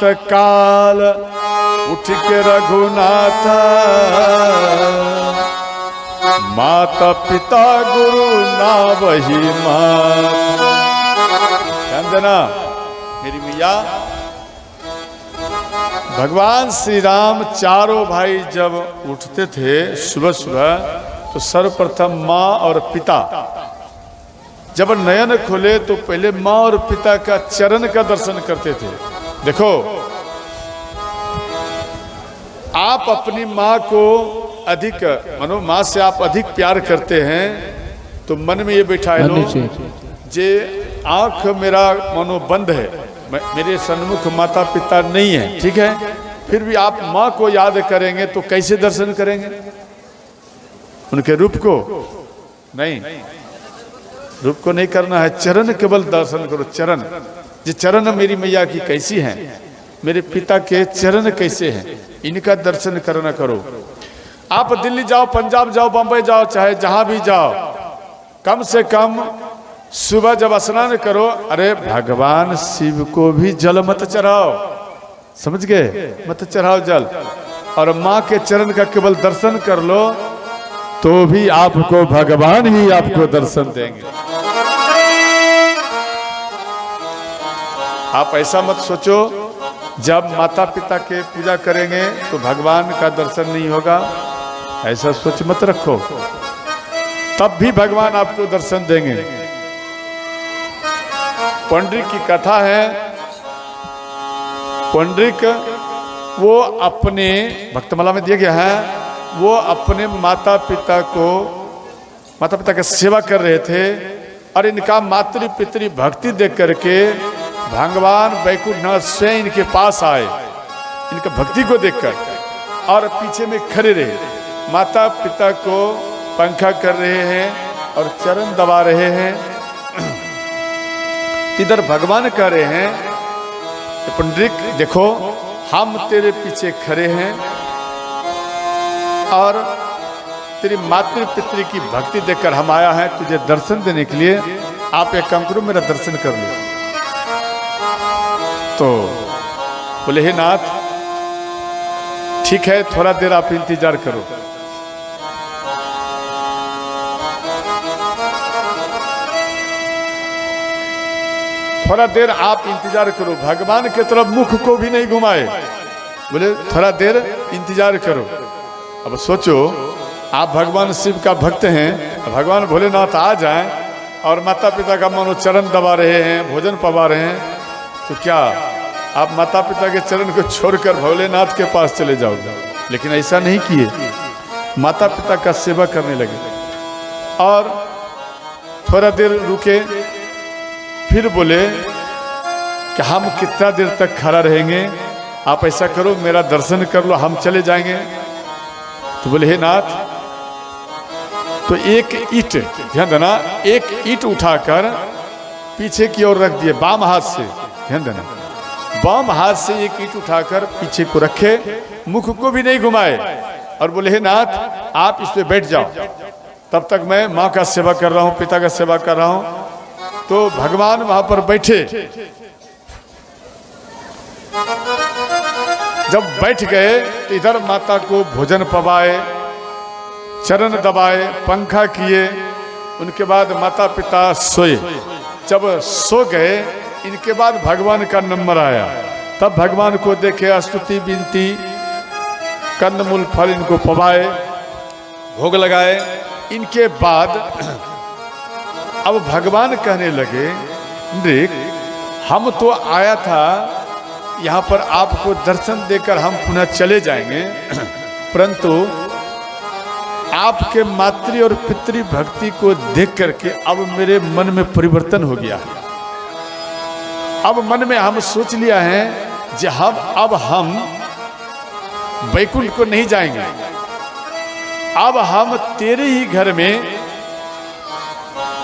प्रात काल उठ के रघुनाथ, माता पिता गुरु ना वही मात। ध्यान देना मेरी मैया, भगवान श्री राम चारों भाई जब उठते थे सुबह सुबह, तो सर्वप्रथम माँ और पिता जब नयन खोले तो पहले माँ और पिता का चरण का दर्शन करते थे। देखो, आप अपनी माँ को अधिक मानो, माँ से आप अधिक प्यार करते हैं तो मन में ये बैठाए लो, जे आंख मेरा मानो बंद है, मेरे सन्मुख माता पिता नहीं है, ठीक है, फिर भी आप माँ को याद करेंगे तो कैसे दर्शन करेंगे? उनके रूप को नहीं, रूप को नहीं करना है, चरण केवल दर्शन करो। चरण, ये चरण मेरी मैया की कैसी हैं, मेरे पिता के चरण कैसे हैं, इनका दर्शन करना करो। आप दिल्ली जाओ, पंजाब जाओ, बंबई जाओ, चाहे जहां भी जाओ, कम से कम सुबह जब स्नान करो, अरे भगवान शिव को भी जल मत चढ़ाओ, समझ गए, मत चढ़ाओ जल, और माँ के चरण का केवल दर्शन कर लो तो भी आपको भगवान ही आपको दर्शन देंगे। आप ऐसा मत सोचो जब माता पिता के पूजा करेंगे तो भगवान का दर्शन नहीं होगा, ऐसा सोच मत रखो, तब भी भगवान आपको दर्शन देंगे। पंडित की कथा है, पंडित वो अपने भक्तमाला में दिया गया है, वो अपने माता पिता की सेवा कर रहे थे, और इनका मातृ पितृ भक्ति देख करके भगवान वैकुंठनाथ स्वयं इनके पास आए, इनका भक्ति को देखकर, और पीछे में खड़े रहे, माता पिता को पंखा कर रहे हैं और चरण दबा रहे हैं। इधर भगवान कह रहे हैं, पंडित देखो, हम तेरे पीछे खड़े हैं और तेरी मातृ पितृ की भक्ति देखकर हम आया है तुझे दर्शन देने के लिए, आप एक काम करो, मेरा दर्शन कर लो। तो बोले, हे नाथ ठीक है, थोड़ा देर आप इंतजार करो। थोड़ा देर आप इंतजार करो, भगवान की तरफ मुख को भी नहीं घुमाए, बोले थोड़ा देर इंतजार करो। अब सोचो, आप भगवान शिव का भक्त हैं, भगवान भोलेनाथ आ जाएं और माता पिता का मानो चरण दबा रहे हैं, भोजन पवा रहे हैं, तो क्या आप माता पिता के चरण को छोड़कर भोलेनाथ के पास चले जाओगे? लेकिन ऐसा नहीं किए, माता पिता का सेवा करने लगे और थोड़ा देर रुके, फिर बोले कि हम कितना देर तक खड़ा रहेंगे, आप ऐसा करो मेरा दर्शन कर लो, हम चले जाएंगे। तो बोले, हे नाथ, तो एक ईंट, ध्यान देना, एक ईंट उठाकर पीछे की ओर रख दिए, बाम हाथ से, ध्यान देना, बाम हाथ से एक ईंट उठाकर पीछे को रखे, मुख को भी नहीं घुमाए, और बोले, हे नाथ आप इस पे बैठ जाओ, तब तक मैं माँ का सेवा कर रहा हूँ, पिता का सेवा कर रहा हूँ। तो भगवान वहां पर बैठे, जब बैठ गए तो इधर माता को भोजन पवाए, चरण दबाए, पंखा किए, उनके बाद माता पिता सोए। जब सो गए, इनके बाद भगवान का नंबर आया, तब भगवान को देखे, स्तुति विनती कंदमूल फल इनको पवाए, भोग लगाए। इनके बाद अब भगवान कहने लगे, देख हम तो आया था यहाँ पर आपको दर्शन देकर हम पुनः चले जाएंगे, परंतु आपके मातृ और पितृ भक्ति को देख करके अब मेरे मन में परिवर्तन हो गया। अब मन में हम सोच लिया है कि अब हम वैकुंठ को नहीं जाएंगे, अब हम तेरे ही घर में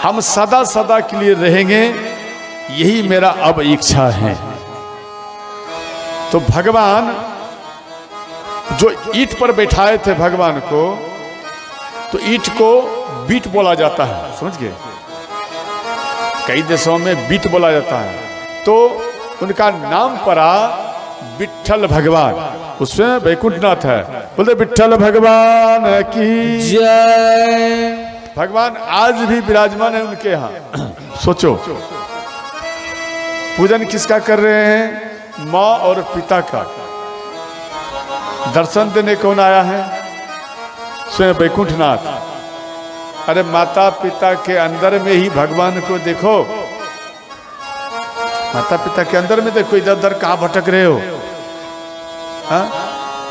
हम सदा सदा के लिए रहेंगे, यही मेरा अब इच्छा है। तो भगवान जो ईंट पर बैठाए थे भगवान को, तो ईंट को बीट बोला जाता है, समझ गए, कई देशों में बीट बोला जाता है। तो उनका नाम पड़ा विट्ठल भगवान, उसमें वैकुंठनाथ है। बोलते विट्ठल भगवान की जय। भगवान आज भी विराजमान है उनके यहाँ। सोचो, पूजन किसका कर रहे हैं? माँ और पिता का। दर्शन देने कौन आया है? स्वयं वैकुंठनाथ। अरे माता पिता के अंदर में ही भगवान को देखो, माता पिता के अंदर में देखो, इधर उधर कहाँ भटक रहे हो? हाँ,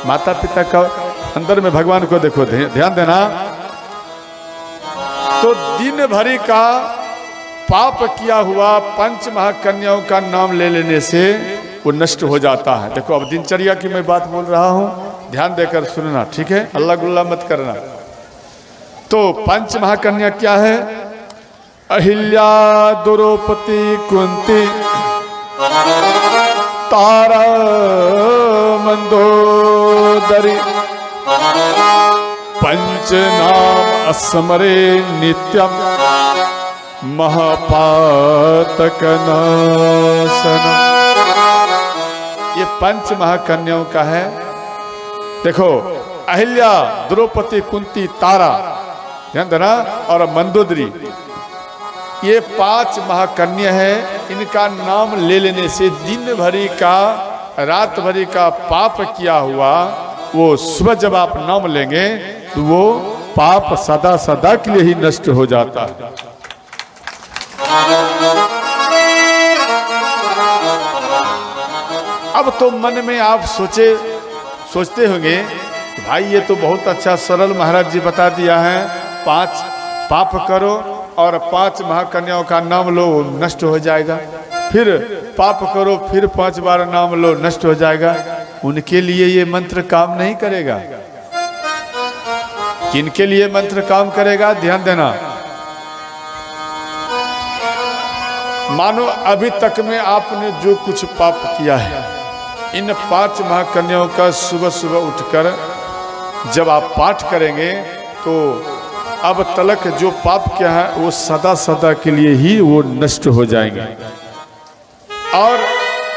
माता पिता का अंदर में भगवान को देखो, ध्यान देना। तो दिन भरी का पाप किया हुआ पंच महाकन्याओं का नाम ले लेने से वो नष्ट हो जाता है। देखो अब दिनचर्या की मैं बात बोल रहा हूं, ध्यान देकर सुनना, ठीक है? अल्लाह गुल्ला मत करना। तो पंच महाकन्या क्या है? अहिल्या, द्रौपदी, कुंती, तारा, मंदोदरी, पंच नाम अस्मरे नित्यम महापातक नाशन। ये पंच महाकन्याओं का है। देखो, अहिल्या, द्रौपदी, कुंती, तारा, ध्यान देना, और मंदोदरी, ये 5 महाकन्या है। इनका नाम ले लेने से दिन भरी का, रात भरी का पाप किया हुआ वो सुबह जब आप नाम लेंगे तो वो पाप सदा सदा के लिए ही नष्ट हो जाता है। अब तो मन में आप सोचते होंगे भाई ये तो बहुत अच्छा सरल महाराज जी बता दिया है, 5 पाप करो और 5 महाकन्याओं का नाम लो, नष्ट हो जाएगा। फिर पाप करो, फिर 5 बार नाम लो, नष्ट हो जाएगा। उनके लिए ये मंत्र काम नहीं करेगा। किनके लिए मंत्र काम करेगा? ध्यान देना। मानो अभी तक में आपने जो कुछ पाप किया है, इन 5 महाकन्याओं का सुबह सुबह उठकर जब आप पाठ करेंगे तो अब तलक जो पाप किया है वो सदा सदा के लिए ही वो नष्ट हो जाएंगे। और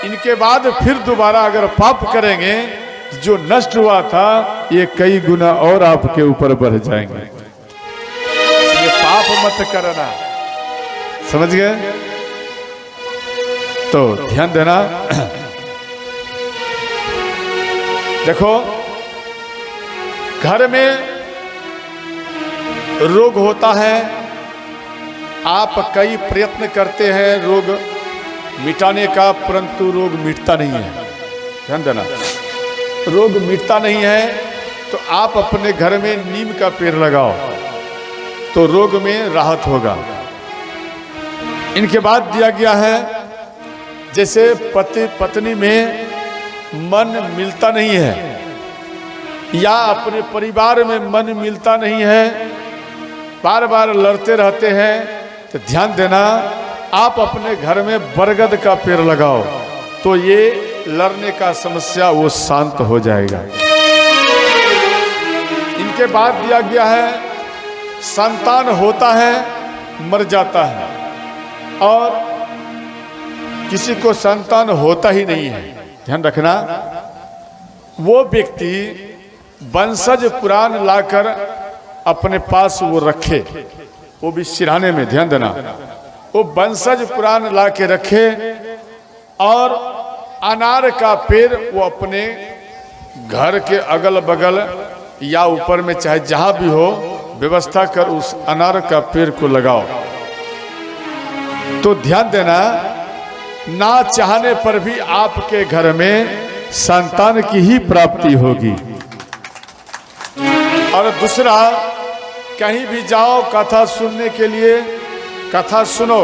इनके बाद फिर दोबारा अगर पाप करेंगे जो नष्ट हुआ था ये कई गुना और आपके ऊपर बढ़ जाएंगे। ये पाप मत करना, समझ गए? तो ध्यान देना। देखो, घर में रोग होता है, आप कई प्रयत्न करते हैं रोग मिटाने का, परंतु रोग मिटता नहीं है। ध्यान देना, रोग मिटता नहीं है तो आप अपने घर में नीम का पेड़ लगाओ तो रोग में राहत होगा। इनके बाद दिया गया है जैसे पति पत्नी में मन मिलता नहीं है या अपने परिवार में मन मिलता नहीं है, बार बार लड़ते रहते हैं, तो ध्यान देना, आप अपने घर में बरगद का पेड़ लगाओ तो ये लड़ने का समस्या वो शांत हो जाएगा। इनके बाद दिया गया है संतान होता है मर जाता है और किसी को संतान होता ही नहीं है। ध्यान रखना, वो व्यक्ति वंशज पुराण लाकर अपने पास वो रखे, वो भी सिरहाने में। ध्यान देना, वो वंशज पुराण ला के रखे और अनार का पेड़ वो अपने घर के अगल बगल या ऊपर में चाहे जहां भी हो व्यवस्था कर उस अनार का पेड़ को लगाओ। तो ध्यान देना, ना चाहने पर भी आपके घर में संतान की ही प्राप्ति होगी। और दूसरा, कहीं भी जाओ कथा सुनने के लिए, कथा सुनो,